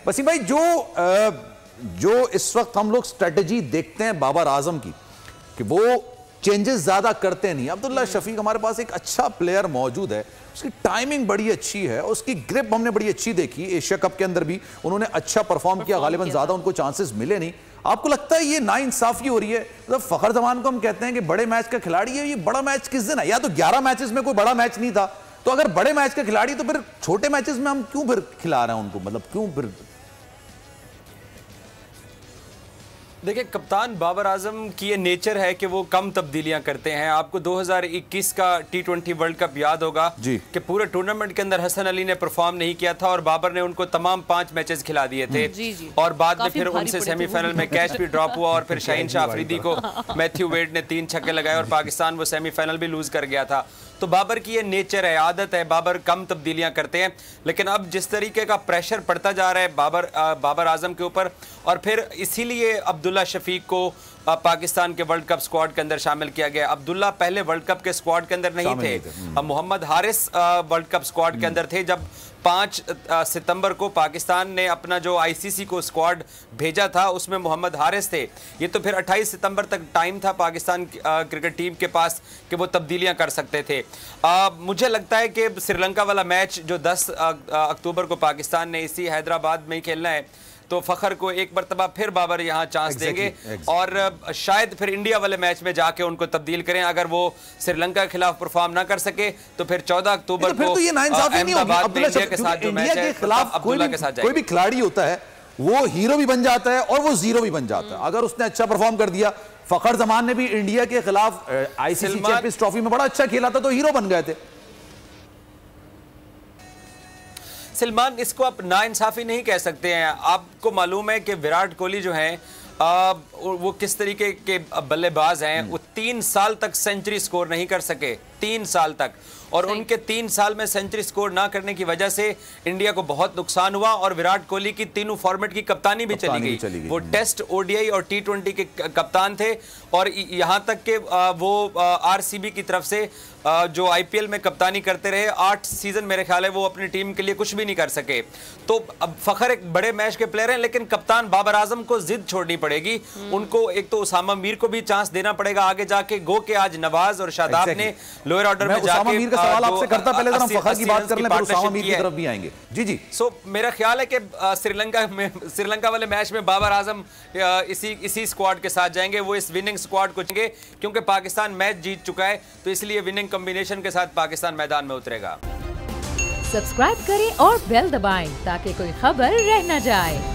वसीम भाई, जो इस वक्त हम लोग स्ट्रेटजी देखते हैं बाबर आजम की कि वो चेंजेस ज्यादा करते नहीं। अब्दुल्ला शफीक हमारे पास एक अच्छा प्लेयर मौजूद है, उसकी टाइमिंग बड़ी अच्छी है, उसकी ग्रिप हमने बड़ी अच्छी देखी। एशिया कप के अंदर भी उन्होंने अच्छा परफॉर्म किया, गालिबन ज्यादा उनको चांसेस मिले नहीं। आपको लगता है ये नाइंसाफी हो रही है? मतलब फखर जमान को हम कहते हैं कि बड़े मैच का खिलाड़ी है, ये बड़ा मैच किस दिन है? या तो 11 मैचेस में कोई बड़ा मैच नहीं था, तो अगर बड़े मैच का खिलाड़ी तो फिर छोटे मैचेस में हम क्यों फिर खिला रहे हैं उनको? मतलब क्यों फिर? देखिए, कप्तान बाबर आजम की ये नेचर है कि वो कम तब्दीलियां करते हैं। आपको 2021 का T20 वर्ल्ड कप याद होगा कि पूरे टूर्नामेंट के अंदर हसन अली ने परफॉर्म नहीं किया था और बाबर ने उनको तमाम 5 मैचेस खिला दिए थे। और बाद में फिर उनसे सेमीफाइनल में कैच भी ड्रॉप हुआ और फिर शाहीन शाह अफरीदी को मैथ्यू वेड ने 3 छक्के लगाए और पाकिस्तान वो सेमीफाइनल भी लूज कर गया था। तो बाबर की ये नेचर है, आदत है, बाबर कम तब्दीलियां करते हैं। लेकिन अब जिस तरीके का प्रेशर पड़ता जा रहा है बाबर आजम के ऊपर, और फिर इसीलिए अब्दुल्ला शफीक को पाकिस्तान के वर्ल्ड कप स्क्वाड के अंदर शामिल किया गया। अब्दुल्ला पहले वर्ल्ड कप के स्क्वाड के अंदर नहीं थे। अब Mohammad Haris world cup squad के अंदर थे। जब 5 सितंबर को पाकिस्तान ने अपना जो आईसीसी को स्क्वाड भेजा था उसमें मोहम्मद हारिस थे। ये तो फिर 28 सितंबर तक टाइम था पाकिस्तान क्रिकेट टीम के पास कि वो तब्दीलियां कर सकते थे। मुझे लगता है कि श्रीलंका वाला मैच जो 10 अक्टूबर को पाकिस्तान ने इसी हैदराबाद में ही खेलना है, तो फखर को एक मरतबा फिर बाबर यहाँ चांस देंगे और शायद फिर इंडिया वाले मैच में जाके उनको तब्दील करें। अगर वो श्रीलंका के खिलाफ परफॉर्म ना कर सके तो फिर 14 अक्टूबर को अहमदाबाद में इंडिया के साथ जो मैच है अब्दुल्ला के साथ कोई भी खिलाड़ी होता है वो हीरो भी बन जाता है और वो जीरो भी बन जाता है। अगर उसने अच्छा परफॉर्म कर दिया, फखर जमान ने भी इंडिया के खिलाफ आईसीसी चैंपियंस ट्रॉफी में बड़ा अच्छा खेला था तो हीरो बन गए थे। सलमान, इसको आप नाइंसाफी नहीं कह सकते हैं। आपको मालूम है कि विराट कोहली जो हैं वो किस तरीके के बल्लेबाज हैं। वो 3 साल तक सेंचुरी स्कोर नहीं कर सके, 3 साल तक, और उनके 3 साल में सेंचुरी स्कोर ना करने की वजह से इंडिया को बहुत नुकसान हुआ और विराट कोहली की तीनों फॉर्मेट की कप्तानी भी चली गई। वो टेस्ट, ओडीआई और T20 के कप्तान थे और यहां तक कि वो आरसीबी की तरफ से जो आईपीएल में कप्तानी करते रहे 8 सीजन, मेरे ख्याल है वो अपनी टीम के लिए कुछ भी नहीं कर सके। तो अब फखर एक बड़े मैच के प्लेयर हैं, लेकिन कप्तान बाबर आजम को जिद छोड़नी पड़ेगी। उनको एक तो उसामा मीर को भी चांस देना पड़ेगा आगे जाके। गो के आज नवाज और शादाब ने लोअर ऑर्डर में जाके सवाल आपसे करता, पहले हम फखर की बात कर लें फिर उसामा मीर की तरफ भी आएंगे। जी। सो मेरा ख्याल है कि श्रीलंका वाले मैच में बाबर आजम इसी स्क्वाड के साथ जाएंगे। वो इस विनिंग स्क्वाड को चुनेंगे क्योंकि पाकिस्तान मैच जीत चुका है, तो इसलिए विनिंग कॉम्बिनेशन के साथ पाकिस्तान मैदान में उतरेगा। सब्सक्राइब करें और बेल दबाएं ताकि कोई खबर रह न जाए।